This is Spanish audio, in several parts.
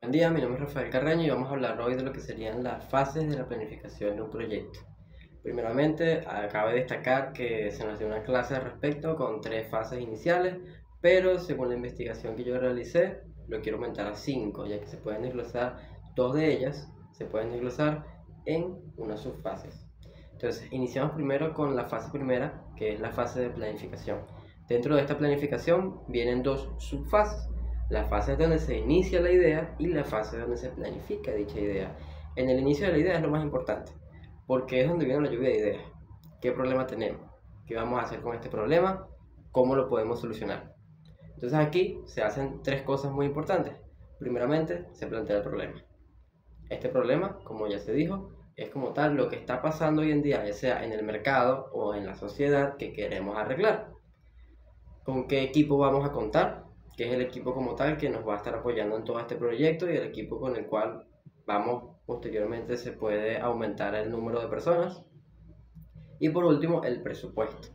Buen día, mi nombre es Rafael Carreño y vamos a hablar hoy de lo que serían las fases de la planificación de un proyecto. Primeramente, cabe destacar que se nos dio una clase al respecto con 3 fases iniciales, pero según la investigación que yo realicé, lo quiero aumentar a 5, ya que se pueden desglosar 2 de ellas, se pueden desglosar en unas subfases. Entonces, iniciamos primero con la fase primera, que es la fase de planificación. Dentro de esta planificación vienen 2 subfases. La fase donde se inicia la idea y la fase donde se planifica dicha idea. En el inicio de la idea es lo más importante, porque es donde viene la lluvia de ideas. ¿Qué problema tenemos? ¿Qué vamos a hacer con este problema? ¿Cómo lo podemos solucionar? Entonces aquí se hacen 3 cosas muy importantes. Primeramente, se plantea el problema. Este problema, como ya se dijo, es como tal lo que está pasando hoy en día, ya sea en el mercado o en la sociedad que queremos arreglar. ¿Con qué equipo vamos a contar? Que es el equipo como tal que nos va a estar apoyando en todo este proyecto y el equipo con el cual vamos posteriormente se puede aumentar el número de personas. Y por último, el presupuesto.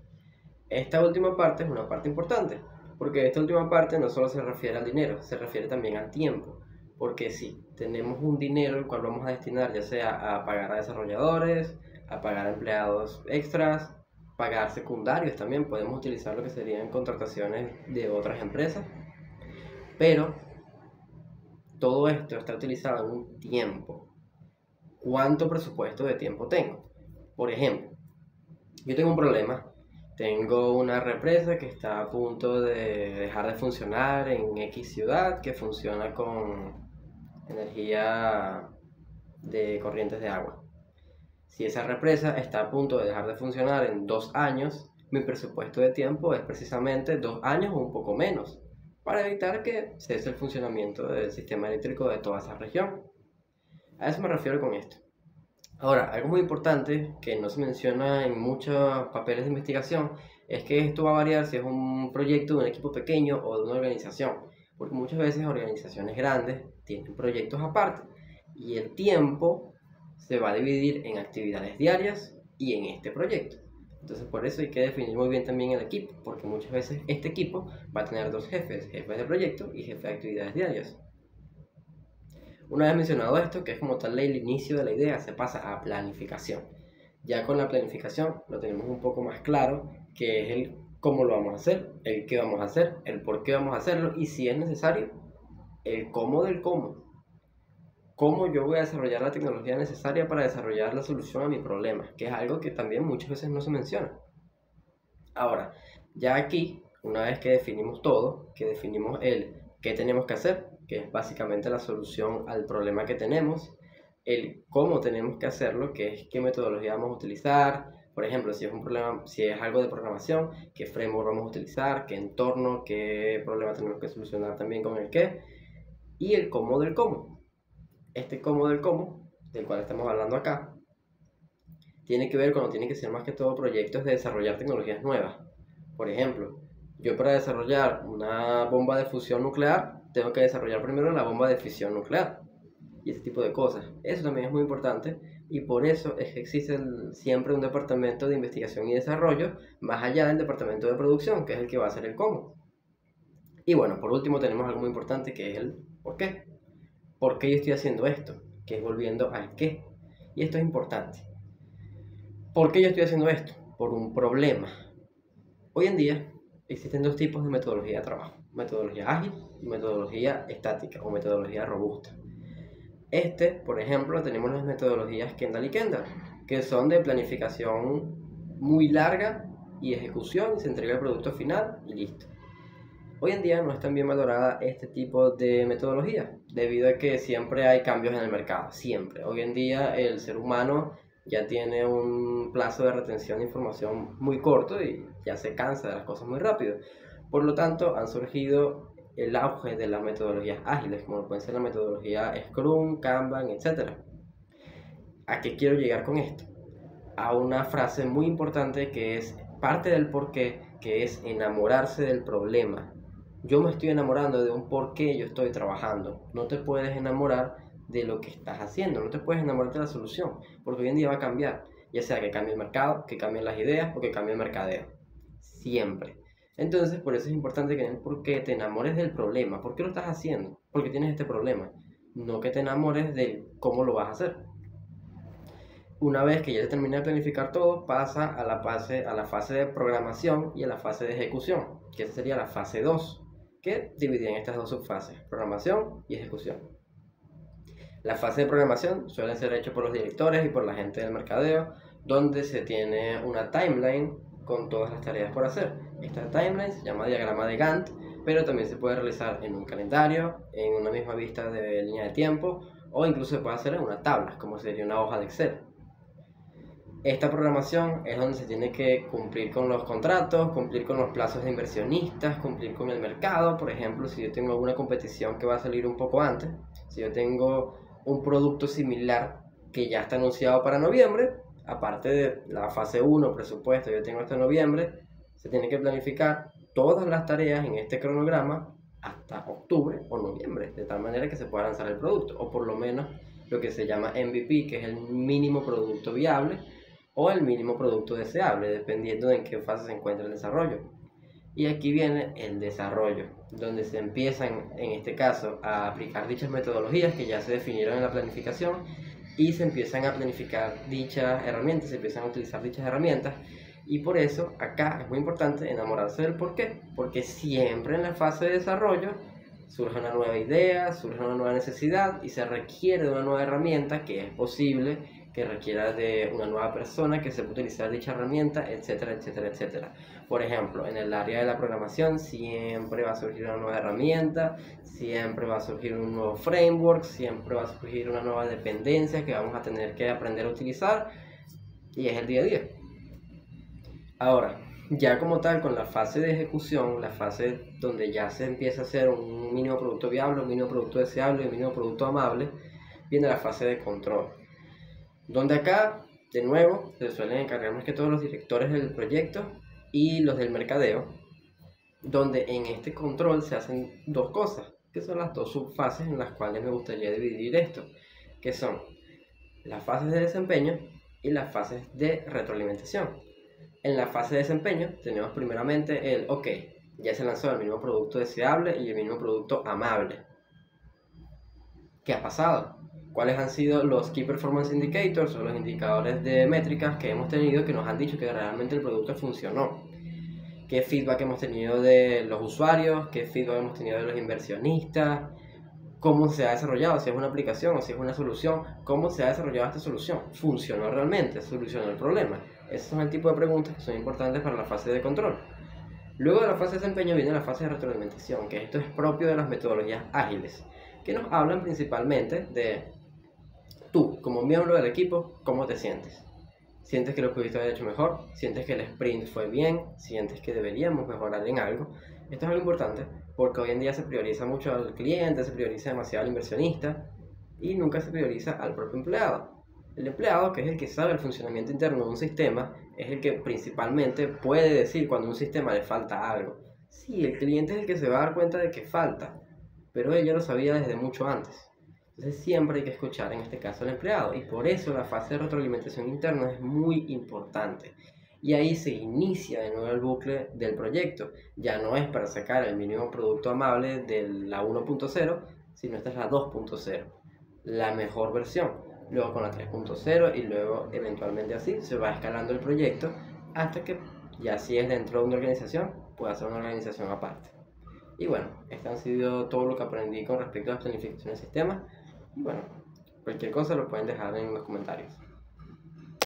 Esta última parte es una parte importante, porque esta última parte no solo se refiere al dinero, se refiere también al tiempo. Porque si tenemos un dinero el cual vamos a destinar ya sea a pagar a desarrolladores, a pagar a empleados extras, pagar secundarios también, podemos utilizar lo que serían contrataciones de otras empresas, pero todo esto está utilizado en un tiempo. ¿Cuánto presupuesto de tiempo tengo? Por ejemplo, yo tengo un problema. Tengo una represa que está a punto de dejar de funcionar en X ciudad que funciona con energía de corrientes de agua. Si esa represa está a punto de dejar de funcionar en 2 años, mi presupuesto de tiempo es precisamente 2 años o un poco menos, para evitar que cese el funcionamiento del sistema eléctrico de toda esa región. A eso me refiero con esto. Ahora, algo muy importante que no se menciona en muchos papeles de investigación es que esto va a variar si es un proyecto de un equipo pequeño o de una organización, porque muchas veces organizaciones grandes tienen proyectos aparte y el tiempo se va a dividir en actividades diarias y en este proyecto. Entonces por eso hay que definir muy bien también el equipo, porque muchas veces este equipo va a tener 2 jefes, jefes de proyecto y jefe de actividades diarias. Una vez mencionado esto, que es como tal el inicio de la idea, se pasa a planificación. Ya con la planificación lo tenemos un poco más claro, que es el cómo lo vamos a hacer, el qué vamos a hacer, el por qué vamos a hacerlo y si es necesario, el cómo del cómo. Cómo yo voy a desarrollar la tecnología necesaria para desarrollar la solución a mi problema, que es algo que también muchas veces no se menciona. Ahora, ya aquí, una vez que definimos todo, que definimos el qué tenemos que hacer, que es básicamente la solución al problema que tenemos, el cómo tenemos que hacerlo, que es qué metodología vamos a utilizar, por ejemplo, si es un problema, si es algo de programación, qué framework vamos a utilizar, qué entorno, qué problema tenemos que solucionar también con el qué, y el cómo del cómo. Este cómo del cómo, del cual estamos hablando acá, tiene que ver cuando tiene que ser más que todo proyectos de desarrollar tecnologías nuevas. Por ejemplo, yo para desarrollar una bomba de fusión nuclear, tengo que desarrollar primero la bomba de fisión nuclear y ese tipo de cosas. Eso también es muy importante y por eso es que existe siempre un departamento de investigación y desarrollo más allá del departamento de producción, que es el que va a hacer el cómo. Y bueno, por último tenemos algo muy importante que es el por qué. ¿Por qué yo estoy haciendo esto? Que es volviendo al qué. Y esto es importante. ¿Por qué yo estoy haciendo esto? Por un problema. Hoy en día existen 2 tipos de metodología de trabajo, metodología ágil y metodología estática o metodología robusta. Por ejemplo, tenemos las metodologías Kendall y Kendall, que son de planificación muy larga y ejecución y se entrega el producto final y listo. Hoy en día no es tan bien valorada este tipo de metodología, debido a que siempre hay cambios en el mercado, siempre. Hoy en día el ser humano ya tiene un plazo de retención de información muy corto y ya se cansa de las cosas muy rápido. Por lo tanto, han surgido el auge de las metodologías ágiles, como pueden ser la metodología Scrum, Kanban, etc. ¿A qué quiero llegar con esto? A una frase muy importante que es parte del porqué, que es enamorarse del problema. Yo me estoy enamorando de un por qué yo estoy trabajando. No te puedes enamorar de lo que estás haciendo, no te puedes enamorar de la solución, porque hoy en día va a cambiar, ya sea que cambie el mercado, que cambien las ideas o que cambie el mercadeo. Siempre. Entonces, por eso es importante que en el por qué te enamores del problema. ¿Por qué lo estás haciendo? Porque tienes este problema. no que te enamores de cómo lo vas a hacer. Una vez que ya se termina de planificar todo, pasa a la fase de programación y a la fase de ejecución, que esa sería la fase 2, que dividía en estas dos subfases, programación y ejecución. La fase de programación suele ser hecha por los directores y por la gente del mercadeo, donde se tiene una timeline con todas las tareas por hacer. Esta timeline se llama diagrama de Gantt, pero también se puede realizar en un calendario, en una misma vista de línea de tiempo, o incluso se puede hacer en una tabla, como sería una hoja de Excel. Esta programación es donde se tiene que cumplir con los contratos, cumplir con los plazos de inversionistas, cumplir con el mercado. Por ejemplo, si yo tengo alguna competición que va a salir un poco antes, si yo tengo un producto similar que ya está anunciado para noviembre, aparte de la fase 1, presupuesto, yo tengo hasta noviembre, se tiene que planificar todas las tareas en este cronograma hasta octubre o noviembre, de tal manera que se pueda lanzar el producto, o por lo menos lo que se llama MVP, que es el mínimo producto viable, o el mínimo producto deseable, dependiendo de en qué fase se encuentra el desarrollo. Y aquí viene el desarrollo, donde se empiezan, en este caso, a aplicar dichas metodologías que ya se definieron en la planificación y se empiezan a planificar dichas herramientas, se empiezan a utilizar dichas herramientas. Y por eso acá es muy importante enamorarse del por qué, porque siempre en la fase de desarrollo surge una nueva idea, surge una nueva necesidad y se requiere de una nueva herramienta que es posible que requiera de una nueva persona que sepa utilizar dicha herramienta, etcétera, etcétera, etcétera. Por ejemplo, en el área de la programación siempre va a surgir una nueva herramienta, siempre va a surgir un nuevo framework, siempre va a surgir una nueva dependencia que vamos a tener que aprender a utilizar y es el día a día. Ahora, ya como tal, con la fase de ejecución, la fase donde ya se empieza a hacer un mínimo producto viable, un mínimo producto deseable y un mínimo producto amable, viene la fase de control. Donde acá, de nuevo, se suelen encargar más que todos los directores del proyecto y los del mercadeo, donde en este control se hacen dos cosas, que son las dos subfases en las cuales me gustaría dividir esto, que son las fases de desempeño y las fases de retroalimentación. En la fase de desempeño tenemos primeramente el, ok, ya se lanzó el mínimo producto deseable y el mínimo producto amable. ¿Qué ha pasado? ¿Cuáles han sido los Key Performance Indicators o los indicadores de métricas que hemos tenido que nos han dicho que realmente el producto funcionó? ¿Qué feedback hemos tenido de los usuarios? ¿Qué feedback hemos tenido de los inversionistas? ¿Cómo se ha desarrollado? Si es una aplicación o si es una solución, ¿cómo se ha desarrollado esta solución? ¿Funcionó realmente? ¿Solucionó el problema? Esos son el tipo de preguntas que son importantes para la fase de control. Luego de la fase de desempeño viene la fase de retroalimentación, que esto es propio de las metodologías ágiles, que nos hablan principalmente de tú, como miembro del equipo, ¿cómo te sientes? ¿Sientes que lo pudiste haber hecho mejor? ¿Sientes que el sprint fue bien? ¿Sientes que deberíamos mejorar en algo? Esto es algo importante porque hoy en día se prioriza mucho al cliente, se prioriza demasiado al inversionista y nunca se prioriza al propio empleado. El empleado, que es el que sabe el funcionamiento interno de un sistema, es el que principalmente puede decir cuando a un sistema le falta algo. Sí, el cliente es el que se va a dar cuenta de que falta, pero él ya lo sabía desde mucho antes. Entonces siempre hay que escuchar en este caso al empleado y por eso la fase de retroalimentación interna es muy importante. Y ahí se inicia de nuevo el bucle del proyecto. Ya no es para sacar el mínimo producto amable de la 1.0, sino esta es la 2.0, la mejor versión. Luego con la 3.0 y luego eventualmente así se va escalando el proyecto hasta que ya si es dentro de una organización pueda ser una organización aparte. Y bueno, esto ha sido todo lo que aprendí con respecto a las planificaciones de sistemas. Y bueno, cualquier cosa lo pueden dejar en los comentarios.